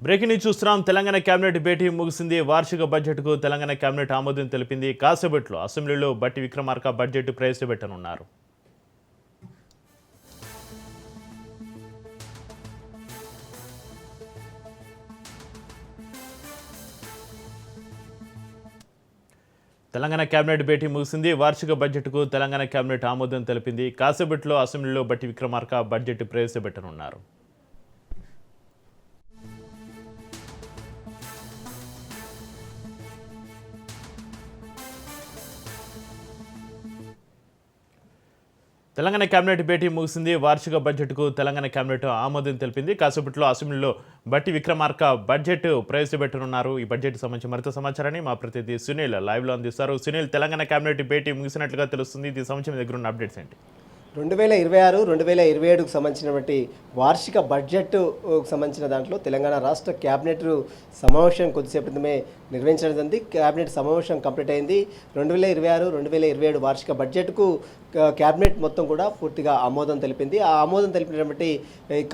Breaking news చూస్తున్నాం. Telangana cabinet భేటీ ముగిసింది. వార్షిక బడ్జెట్కు తెలంగాణ కేబినెట్ ఆమోదం తెలిపింది. కాసేపట్లో అసెంబ్లీలో బట్టి విక్రమార్క బడ్జెట్ ప్రవేశపెట్టనున్నారు. తెలంగాణ కేబినెట్ భేటీ ముగిసింది. వార్షిక బడ్జెట్కు తెలంగాణ కేబినెట్ ఆమోదం తెలిపింది. కాసేపట్లో అసెంబ్లీలో బట్టి విక్రమార్క బడ్జెట్ ప్రవేశపెట్టనున్నారు. తెలంగాణ కేబినెట్ భేటీ ముగిసింది. వార్షిక బడ్జెట్కు తెలంగాణ కేబినెట్ ఆమోదం తెలిపింది. కాసేపట్లో అసెంబ్లీలో బట్టి విక్రమార్క బడ్జెట్ ప్రవేశపెట్టనున్నారు. ఈ బడ్జెట్ సంబంధించి మరింత సమాచారాన్ని మా ప్రతినిధి సునీల్ లైవ్లో అందిస్తారు. సునీల్, తెలంగాణ కేబినెట్ భేటీ ముగిసినట్లుగా తెలుస్తుంది. దీనికి సంబంధించి మీ దగ్గర ఉన్న అప్డేట్స్ ఏంటి? 2026-2027కు సంబంధించినటువంటి వార్షిక బడ్జెట్కు సంబంధించిన దాంట్లో తెలంగాణ రాష్ట్ర క్యాబినెట్ సమావేశం కొద్దిసేపు క్రితమే నిర్వహించడం జరిగింది. క్యాబినెట్ సమావేశం కంప్లీట్ అయింది. 2026-2027 వార్షిక బడ్జెట్కు క్యాబినెట్ మొత్తం కూడా పూర్తిగా ఆమోదం తెలిపింది. ఆ ఆమోదం తెలిపినటువంటి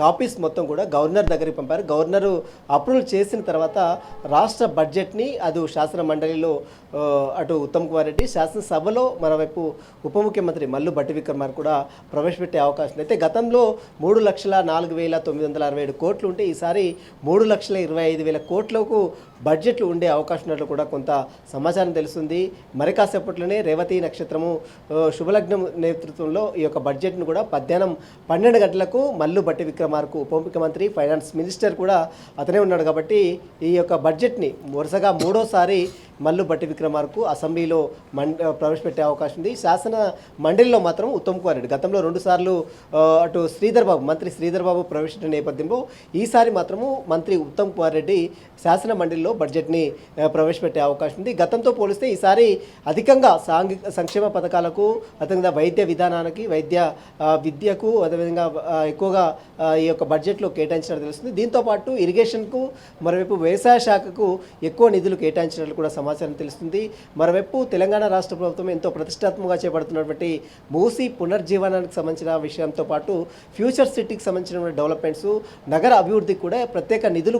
కాపీస్ మొత్తం కూడా గవర్నర్ దగ్గరికి పంపారు. గవర్నరు అప్రూవల్ చేసిన తర్వాత రాష్ట్ర బడ్జెట్ని అది శాసన మండలిలో అటు ఉత్తమ్ కుమార్ రెడ్డి, శాసనసభలో మరోవైపు ఉప ముఖ్యమంత్రి మల్లు భట్టి విక్రమార్క కూడా ప్రవేశపెట్టే అవకాశం అయితే గతంలో 3,04,967 కోట్లు ఉంటే ఈసారి 3,25,000 కోట్లకు బడ్జెట్లు ఉండే అవకాశం ఉన్నట్లు కూడా కొంత సమాచారం తెలుస్తుంది. మరి కాసేపట్లోనే రేవతి నక్షత్రము శుభలగ్నం నేతృత్వంలో ఈ యొక్క బడ్జెట్ను కూడా మధ్యాహ్నం 12 గంటలకు మల్లు భట్టి విక్రమార్క ఉప ముఖ్యమంత్రి ఫైనాన్స్ మినిస్టర్ కూడా అతనే ఉన్నాడు కాబట్టి ఈ యొక్క బడ్జెట్ని వరుసగా మూడోసారి మల్లు భట్టి విక్రమార్క అసెంబ్లీలో ప్రవేశపెట్టే అవకాశం ఉంది. శాసన మండలిలో మాత్రం ఉత్తమ్ కుమార్ రెడ్డి గతంలో 2 సార్లు అటు మంత్రి శ్రీధర్ బాబు ప్రవేశించిన నేపథ్యంలో ఈసారి మాత్రము మంత్రి ఉత్తమ్ కుమార్ రెడ్డి శాసన మండలిలో బడ్జెట్ని ప్రవేశపెట్టే అవకాశం ఉంది. గతంతో పోలిస్తే ఈసారి అధికంగా సంక్షేమ పథకాలకు, అదేవిధంగా వైద్య విధానానికి, విద్యకు అదేవిధంగా ఎక్కువగా ఈ యొక్క బడ్జెట్లో కేటాయించినట్టు తెలుస్తుంది. దీంతోపాటు ఇరిగేషన్కు, మరోవైపు వ్యవసాయ శాఖకు ఎక్కువ నిధులు కేటాయించినట్లు కూడా సమాచారం తెలుస్తుంది. మరోవైపు తెలంగాణ రాష్ట్ర ప్రభుత్వం ఎంతో ప్రతిష్టాత్మకంగా చేపడుతున్నటువంటి మూసీ పునర్జీవనానికి సంబంధించిన విషయంతో పాటు ఫ్యూచర్ సిటీకి సంబంధించిన డెవలప్మెంట్స్, నగర అభివృద్ధికి కూడా ప్రత్యేక నిధులు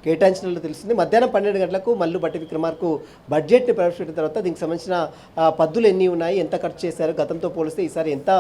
కేటాయించినట్లు తెలుస్తుంది. మధ్యాహ్నం 12 గంటలకు మల్లు భట్టి విక్రమార్క బడ్జెట్ని ప్రవేశపెట్టిన తర్వాత దీనికి సంబంధించిన పద్దులు ఎన్ని ఉన్నాయి, ఎంత ఖర్చు చేశారు, గతంతో పోలిస్తే ఈసారి ఎంత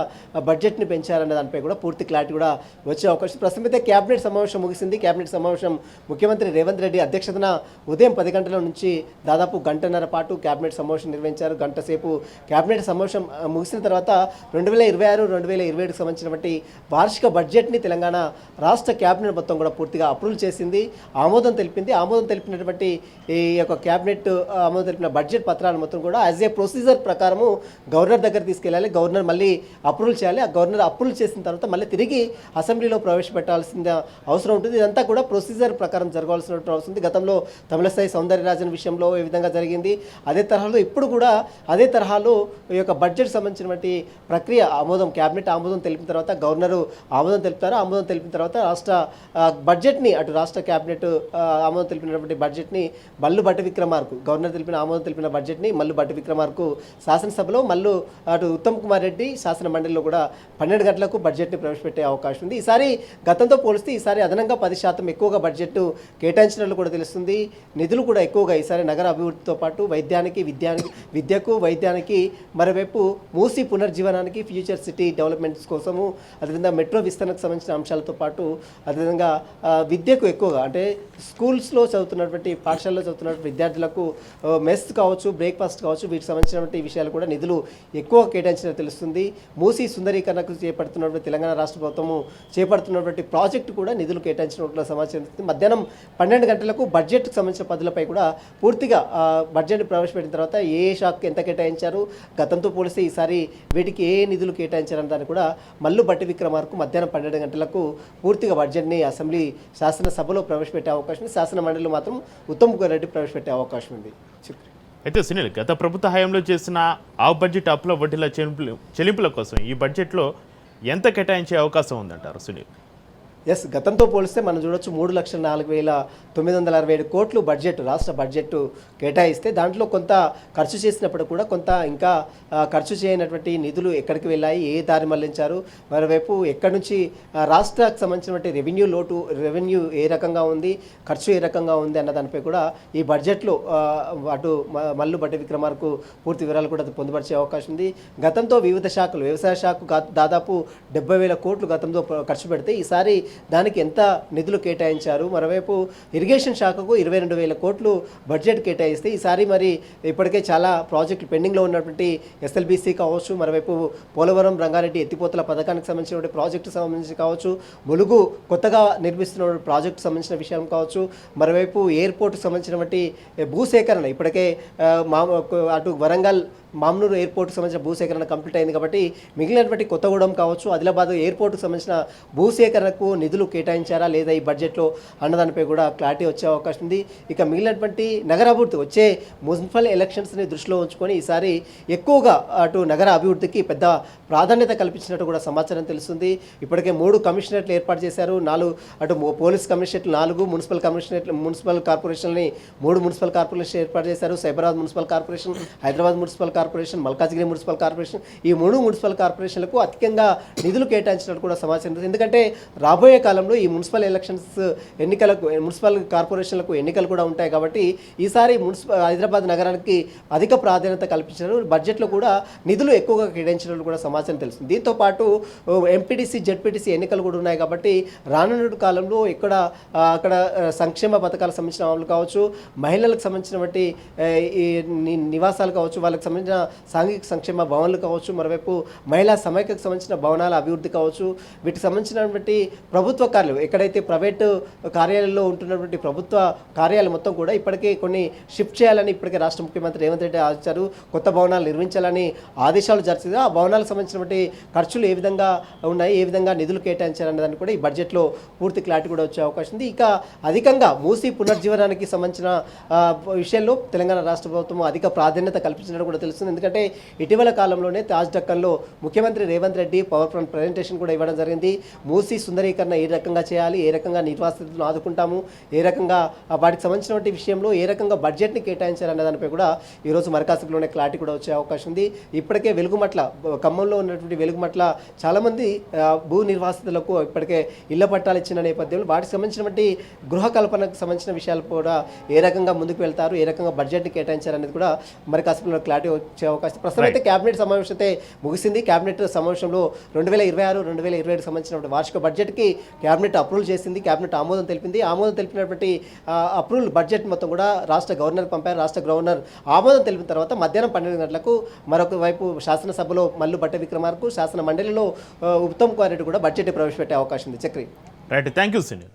బడ్జెట్ని పెంచారనే దానిపై కూడా పూర్తి క్లారిటీ కూడా వచ్చే అవకాశం. ప్రస్తుతం అయితే క్యాబినెట్ సమావేశం ముగిసింది. క్యాబినెట్ సమావేశం ముఖ్యమంత్రి రేవంత్ రెడ్డి అధ్యక్షతన ఉదయం 10 గంటల నుంచి దాదాపు గంటన్నర పాటు క్యాబినెట్ సమావేశం నిర్వహించారు. గంట సేపు క్యాబినెట్ సమావేశం ముగిసిన తర్వాత 2026-2027కు సంబంధించినటువంటి వార్షిక బడ్జెట్ని తెలంగాణ రాష్ట్ర క్యాబినెట్ మొత్తం కూడా పూర్తిగా అప్రూవల్ చేసింది, ఆమోదం తెలిపింది. ఆమోదం తెలిపినటువంటి ఈ యొక్క క్యాబినెట్ ఆమోదం తెలిపిన బడ్జెట్ పత్రాలు మొత్తం కూడా యాజ్ ఏ ప్రొసీజర్ ప్రకారము గవర్నర్ దగ్గర తీసుకెళ్ళాలి. గవర్నర్ మళ్ళీ అప్రూవల్ చేయాలి. ఆ గవర్నర్ అప్రూవల్ చేసిన తర్వాత మళ్ళీ తిరిగి అసెంబ్లీలో ప్రవేశపెట్టాల్సిన అవసరం ఉంటుంది. ఇదంతా కూడా ప్రొసీజర్ ప్రకారం జరగాల్సిన అవసరం ఉంది. గతంలో తమిళసై సౌందర్యరాజన్ విషయంలో ఏ విధంగా జరిగింది, అదే తరహాలో ఇప్పుడు కూడా అదే తరహాలో ఈ యొక్క బడ్జెట్ సంబంధించినటువంటి ప్రక్రియ క్యాబినెట్ ఆమోదం తెలిపిన తర్వాత గవర్నరు ఆమోదం తెలుపుతారు. ఆమోదం తెలిపిన తర్వాత రాష్ట్ర బడ్జెట్ని అటు రాష్ట్ర క్యాబినెట్ ఆమోదం తెలిపినటువంటి బడ్జెట్ని మల్లు భట్టి విక్రమార్క గవర్నర్ ఆమోదం తెలిపిన బడ్జెట్ని మల్లు భట్టి విక్రమార్క శాసనసభలో మల్లు అటు ఉత్తమ్ కుమార్ రెడ్డి శాసన మండలిలో కూడా 12 గంటలకు బడ్జెట్ని ప్రవేశపెట్టే అవకాశం ఉంది. ఈసారి గతంతో పోలిస్తే ఈసారి అదనంగా 10% ఎక్కువగా బడ్జెట్ కేటాయించినట్లు కూడా తెలుస్తుంది. నిధులు కూడా ఎక్కువగా ఈసారి నగర అభివృద్ధితో పాటు విద్యకు, వైద్యానికి, మరోవైపు మూసీ పునర్జీవనానికి, ఫ్యూచర్ సిటీ డెవలప్మెంట్స్ కోసము, అదేవిధంగా మెట్రో విస్తరణకు సంబంధించిన అంశాలతో పాటు అదేవిధంగా విద్యకు ఎక్కువగా అంటే స్కూల్స్లో చదువుతున్నటువంటి పాఠశాలలో చదువుతున్నటువంటి విద్యార్థులకు మెస్ కావచ్చు, బ్రేక్ఫాస్ట్ కావచ్చు, వీటికి సంబంధించినటువంటి విషయాలు కూడా నిధులు ఎక్కువ కేటాయించినట్టు తెలుస్తుంది. మూసీ సుందరీకరణకు చేపడుతున్నటువంటి తెలంగాణ రాష్ట్ర ప్రభుత్వము చేపడుతున్నటువంటి ప్రాజెక్టు కూడా నిధులు కేటాయించినట్లు సమాచారం తెలుస్తుంది. మధ్యాహ్నం 12 గంటలకు బడ్జెట్కు సంబంధించిన పదులపై కూడా పూర్తిగా బడ్జెట్ ప్రవేశపెట్టిన తర్వాత ఏ శాఖకు ఎంత కేటాయించారు, గతంతో పోలిస్తే ఈసారి వీటికి ఏ నిధులు కేటాయించారని దాన్ని కూడా మల్లు భట్టి విక్రమార్క మధ్యాహ్నం 12 గంటలకు పూర్తిగా బడ్జెట్ని అసెంబ్లీ శాసనసభలో ప్రవేశపెట్టే అవకాశం ఉంది. శాసన మండలిలో మాత్రం ఉత్తమ్ కుమార్ రెడ్డి ప్రవేశపెట్టే అవకాశం ఉంది. అయితే సునీల్, గత ప్రభుత్వ హయాంలో చేసిన ఆ బడ్జెట్ అప్పుల వడ్డీల చెల్లింపుల కోసం ఈ బడ్జెట్లో ఎంత కేటాయించే అవకాశం ఉందంటారు సునీల్? ఎస్, గతంతో పోలిస్తే మనం చూడొచ్చు 3,04,967 కోట్లు బడ్జెట్, రాష్ట్ర బడ్జెట్ కేటాయిస్తే దాంట్లో కొంత ఖర్చు చేసినప్పుడు కూడా కొంత ఇంకా ఖర్చు చేయనటువంటి నిధులు ఎక్కడికి వెళ్ళాయి, ఏ దారి మళ్లించారు, మరోవైపు ఎక్కడి నుంచి రాష్ట్రానికి సంబంధించినటువంటి రెవెన్యూ ఏ రకంగా ఉంది, ఖర్చు ఏ రకంగా ఉంది అన్న దానిపై కూడా ఈ బడ్జెట్లో అటు మల్లు బట్టి విక్రమార్కు పూర్తి వివరాలు కూడా పొందుపరిచే అవకాశం ఉంది. గతంతో వివిధ శాఖలు, వ్యవసాయ శాఖకు దాదాపు 70,000 కోట్లు గతంలో ఖర్చు పెడితే ఈసారి దానికి ఎంత నిధులు కేటాయించారు, మరోవైపు ఇరిగేషన్ శాఖకు 22,000 కోట్లు బడ్జెట్ కేటాయిస్తే ఈసారి మరి ఇప్పటికే చాలా ప్రాజెక్టులు పెండింగ్లో ఉన్నటువంటి ఎస్ఎల్బీసీ కావచ్చు, మరోవైపు పోలవరం రంగారెడ్డి ఎత్తిపోతల పథకానికి సంబంధించిన ప్రాజెక్టు సంబంధించి కావచ్చు, ములుగు కొత్తగా నిర్మిస్తున్న ప్రాజెక్టు సంబంధించిన విషయం కావచ్చు, మరోవైపు ఎయిర్పోర్ట్కి సంబంధించినటువంటి భూసేకరణ ఇప్పటికే అటు వరంగల్ మామ్నూరు ఎయిర్పోర్ట్కి సంబంధించిన భూసేకరణ కంప్లీట్ అయింది కాబట్టి మిగిలినటువంటి కొత్తగూడెం కావచ్చు, ఆదిలాబాద్ ఎయిర్పోర్ట్కి సంబంధించిన భూసేకరణకు నిధులు కేటాయించారా లేదా ఈ బడ్జెట్లో అన్నదానిపై కూడా క్లారిటీ వచ్చే అవకాశం ఉంది. ఇక మిగిలినటువంటి నగరాభివృద్ధి వచ్చే మున్సిపల్ ఎలక్షన్స్ని దృష్టిలో ఉంచుకొని ఈసారి ఎక్కువగా అటు నగర అభివృద్ధికి పెద్ద ప్రాధాన్యత కల్పించినట్టు కూడా సమాచారం తెలుస్తుంది. ఇప్పటికే 3 కమిషనరేట్లు ఏర్పాటు చేశారు, 4 అటు పోలీస్ కమిషనరేట్లు 4, మున్సిపల్ కార్పొరేషన్ని 3 మున్సిపల్ కార్పొరేషన్ ఏర్పాటు చేశారు. Cyberabad municipal corporation, Hyderabad municipal corporation, Malkajgiri municipal corporation, ఈ 3 మున్సిపల్ కార్పొరేషన్లకు అధికంగా నిధులు కేటాయించినట్టు కూడా సమాచారం. ఎందుకంటే రాబోయే కాలంలో ఈ మున్సిపల్ మున్సిపల్ కార్పొరేషన్లకు ఎన్నికలు కూడా ఉంటాయి కాబట్టి ఈసారి హైదరాబాద్ నగరానికి అధిక ప్రాధాన్యత కల్పించారు. బడ్జెట్లో కూడా నిధులు ఎక్కువగా కేటాయించినట్టు కూడా సమాచారం తెలుస్తుంది. దీంతో పాటు ఎంపీటీసీ, జెడ్పీటీసీ ఎన్నికలు కూడా ఉన్నాయి కాబట్టి రానున్న కాలంలో అక్కడ సంక్షేమ పథకాలకు సంబంధించిన అమలు కావచ్చు, మహిళలకు సంబంధించినటువంటి ఈ నివాసాలు కావచ్చు, వాళ్ళకి సంబంధించిన సాంఘిక సంక్షేమ భవనాలు కావచ్చు, మరోవైపు మహిళా సమైక్యకు సంబంధించిన భవనాల అభివృద్ధి కావచ్చు, వీటికి సంబంధించినటువంటి ప్రభుత్వ కార్యాలయం ఎక్కడైతే ప్రైవేటు కార్యాలయాల్లో ఉంటున్నటువంటి ప్రభుత్వ కార్యాలయం మొత్తం కూడా ఇప్పటికే కొన్ని షిఫ్ట్ చేయాలని ఇప్పటికే రాష్ట్ర ముఖ్యమంత్రి రేవంత్ రెడ్డి ఆదేశారు. కొత్త భవనాలు నిర్మించాలని ఆదేశాలు జరిగింది. ఆ భవనాలకు సంబంధించినటువంటి ఖర్చులు ఏ విధంగా ఉన్నాయి, ఏ విధంగా నిధులు కేటాయించారనే దాన్ని కూడా ఈ బడ్జెట్లో పూర్తి క్లారిటీ కూడా వచ్చే అవకాశం ఉంది. ఇక అధికంగా మూసీ పునర్జీవనానికి సంబంధించిన విషయంలో తెలంగాణ రాష్ట్ర ప్రభుత్వం అధిక ప్రాధాన్యత కల్పించినట్టు కూడా తెలుస్తుంది. ఎందుకంటే ఇటీవల కాలంలోనే తాజ్ డక్కన్లో ముఖ్యమంత్రి Revanth Reddy power point presentation కూడా ఇవ్వడం జరిగింది. మూసీ సుందరీకరణ ఏ రకంగా చేయాలి, ఏ రకంగా నిర్వాసితులను ఆదుకుంటాము, ఏ రకంగా వాటికి సంబంధించినటువంటి విషయంలో ఏ రకంగా బడ్జెట్ని కేటాయించారనే దానిపై కూడా ఈరోజు మరకాసులోనే క్లారిటీ కూడా వచ్చే అవకాశం ఉంది. ఇప్పటికే ఖమ్మంలో ఉన్నటువంటి వెలుగుమట్ల చాలామంది భూ నిర్వాసితులకు ఇప్పటికే ఇళ్ల పట్టాలు ఇచ్చిన నేపథ్యంలో వాటికి సంబంధించినటువంటి గృహ కల్పనకు సంబంధించిన విషయాలు కూడా ఏ రకంగా ముందుకు వెళ్తారు, ఏ రకంగా బడ్జెట్ని కేటాయించారనేది కూడా మరకాసులో క్లారిటీ వచ్చే అవకాశం. ప్రస్తుతం అయితే కేబినెట్ సమావేశం అయితే ముగిసింది. కేబినెట్ సమావేశంలో 2026-2027 సంబంధించిన వార్షిక బడ్జెట్కి కేబినెట్ అప్రూవల్ చేసింది. కేబినెట్ ఆమోదం తెలిపింది. ఆమోదం తెలిపినటువంటి అప్రూవల్ బడ్జెట్ మొత్తం కూడా రాష్ట్ర గవర్నర్ పంపారు. రాష్ట్ర గవర్నర్ ఆమోదం తెలిపిన తర్వాత మధ్యాహ్నం 12 గంటలకు మరొక వైపు శాసనసభలో మల్లు బట్టి విక్రమార్కు, శాసన మండలిలో ఉత్తమ్ కుమార్ రెడ్డి కూడా బడ్జెట్ ప్రవేశపెట్టే అవకాశం ఉంది. Chakri right, thank you Sunil.